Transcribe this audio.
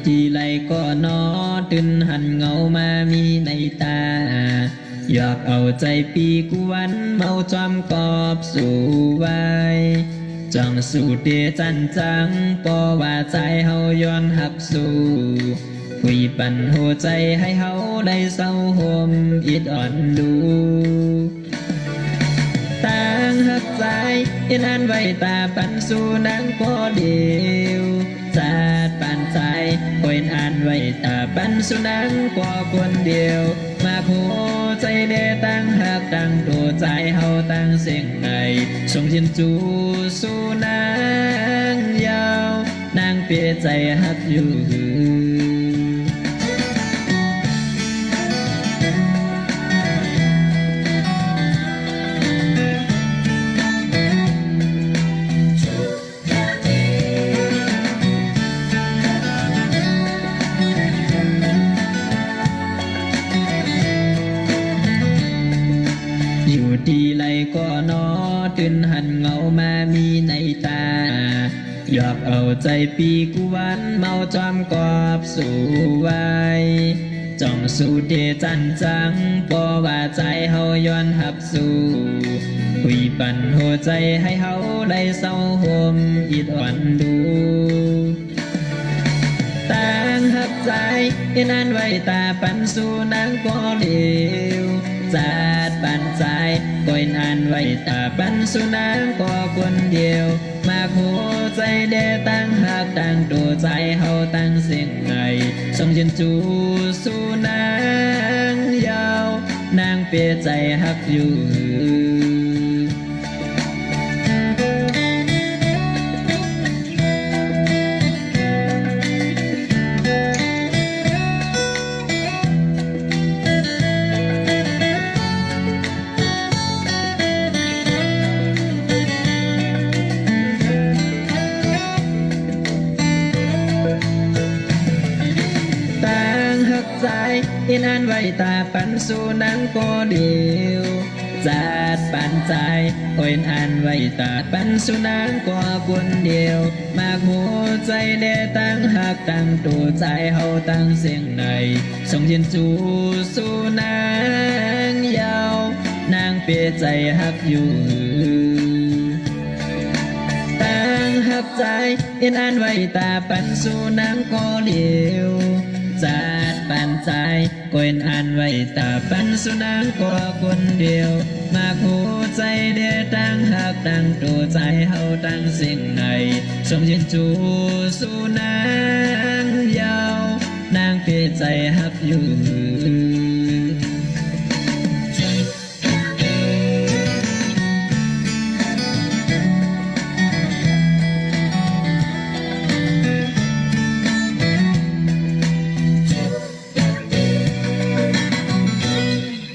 ทีไรก็นอตื่นหันเงามามีในตาอยากเอาใจปีกวันเมาจอมกอบสู่ไว้จังสู่เดจันจังปอว่าใจเฮาย้อนหับสู่คุยปันหัวใจให้เฮาได้เศร้าห่มอิดอ่อนดูต่างหักใจอินอันไว้ตาปันสู่นางพอเดียวจาดปันใจคอยอ่านไว้ตาปันสู่นางพอคนเดียวมาหัวใจเดตั้งหักตั้งตัวใจเฮาตั้งเสียงในส่งเทียนจูสู่นางยาวนางเปียใจหักอยู่อยู่ที่ไรก็นอตื่นหันเงามามีในตาอยากเอาใจปีกวันเมาจอมกอบสู่ไว้จ้องสู่เดจันจังปอว่าใจเฮาย้อนหับสู่คุยปันหัวใจให้เฮาได้เศร้าห่มอิดอ่อนดูต่างหักใจที่นั้นไว้ตาปันสู่นางก็เดียวจาดปันใจก็อินอันไว้ตาปันสู่นางก็คนเดียวมาหัวใจเดตั้งหักตั้งตัวใจเฮาตั้งเสียงไงส่งเชิญจูสู่นางยาวนางเปียใจหักอยู่ใจอินอันไว้ตาปันสู่นางก็เดียวจาดปันใจโอ้ยอันไว้ตาปันสู่นางก็คนเดียวมาหัวใจเดตั้งหักตั้งตัวใจเฮาตั้งเสียงในส่งเทียนจูสู่นางยาวนางเปียใจหักอยู่ตั้งหักใจอินอันไว้ตาปันสู่นางก็เดียวจาดปันใจก็อินอันไว้ตาปันสู่นางก็คนเดียวมาหัวใจเดตั้งหักตั้งตัวใจเฮาตั้งสิ่งในส่งเชิญจูสู่นางยาวนางเปียใจหักอยู่